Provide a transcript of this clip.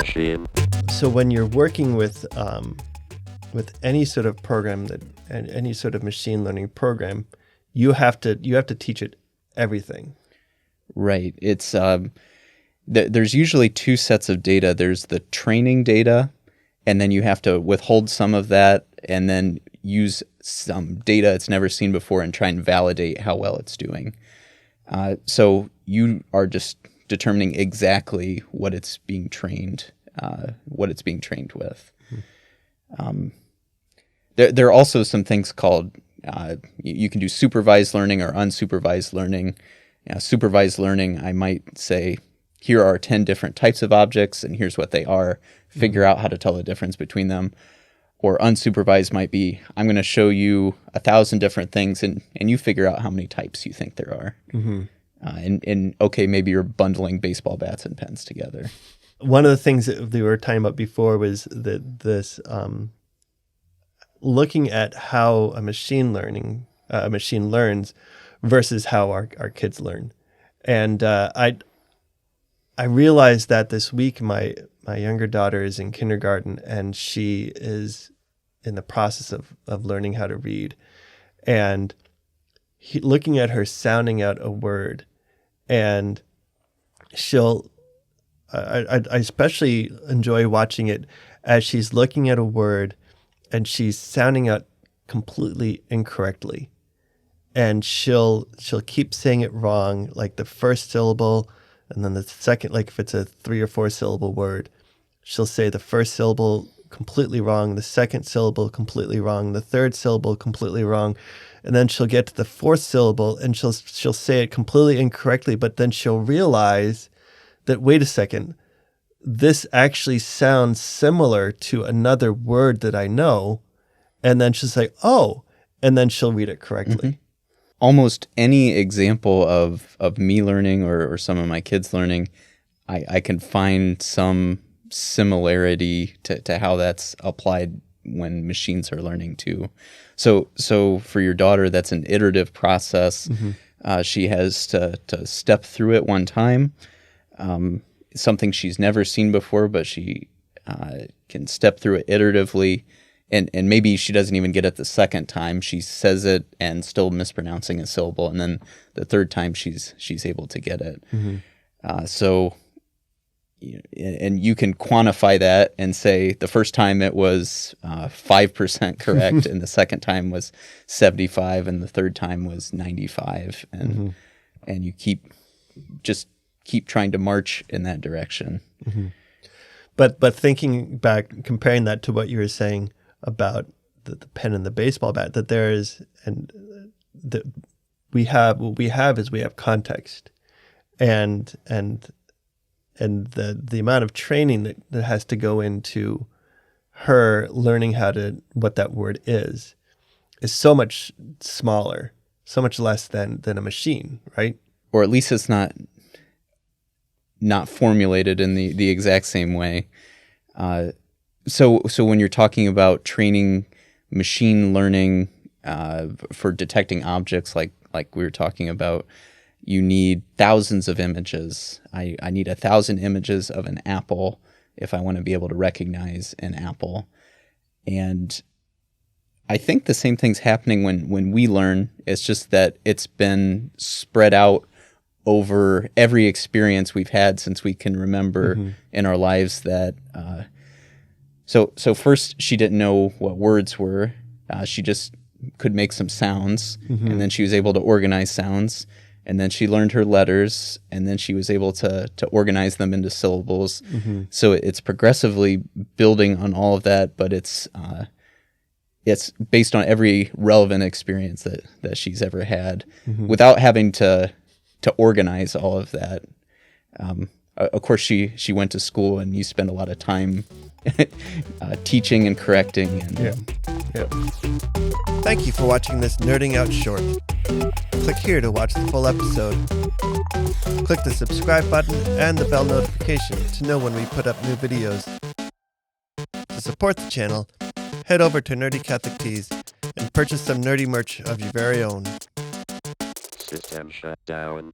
machine. So when you're working with any sort of program and any sort of machine learning program, you have to teach it everything. Right. It's there's usually two sets of data. There's the training data, and then you have to withhold some of that and then use some data it's never seen before and try and validate how well it's doing. So you are just determining exactly what it's being trained with. There are also some things called, you can do supervised learning or unsupervised learning. Supervised learning, I might say, here are 10 different types of objects and here's what they are. Figure out how to tell the difference between them. Or unsupervised might be, I'm going to show you 1,000 different things and you figure out how many types you think there are. Mm-hmm. And okay, maybe you're bundling baseball bats and pens together. One of the things that we were talking about before was that this looking at how a machine learns versus how our kids learn. And I realized that this week my younger daughter is in kindergarten and she is in the process of learning how to read. And looking at her sounding out a word, and I especially enjoy watching it as she's looking at a word and she's sounding out completely incorrectly. And she'll keep saying it wrong, like the first syllable, and then the second, like if it's a 3 or 4 syllable word, she'll say the first syllable completely wrong, the second syllable completely wrong, the third syllable completely wrong, and then she'll get to the 4th syllable and she'll say it completely incorrectly, but then she'll realize that, wait a second, this actually sounds similar to another word that I know, and then she'll say, oh, and then she'll read it correctly. Mm-hmm. Almost any example of me learning or some of my kids learning, I can find some similarity to how that's applied when machines are learning too. So for your daughter, that's an iterative process. Mm-hmm. She has to step through it one time, something she's never seen before, but she can step through it iteratively. And maybe she doesn't even get it the second time. She says it and still mispronouncing a syllable, and then the third time she's able to get it. Mm-hmm. And you can quantify that and say the first time it was 5% correct, and the second time was 75, and the third time was 95, and you keep trying to march in that direction. Mm-hmm. But thinking back, comparing that to what you were saying about the pen and the baseball bat, that there is, and that we have context, and the amount of training that has to go into her learning what that word is so much smaller, so much less than a machine, right? Or at least it's not formulated in the exact same way. So when you're talking about training machine learning for detecting objects like we were talking about, you need thousands of images. I need 1,000 images of an apple if I want to be able to recognize an apple. And I think the same thing's happening when we learn. It's just that it's been spread out over every experience we've had since we can remember in our lives. That so first she didn't know what words were. She just could make some sounds, and then she was able to organize sounds, and then she learned her letters, and then she was able to organize them into syllables. So it's progressively building on all of that, but it's based on every relevant experience that she's ever had, without having to organize all of that. Of course, she went to school, and you spend a lot of time teaching and correcting. Yeah. Thank you for watching this Nerding Out short. Click here to watch the full episode. Click the subscribe button and the bell notification to know when we put up new videos. To support the channel, head over to Nerdy Catholic Tees and purchase some nerdy merch of your very own. System shut down.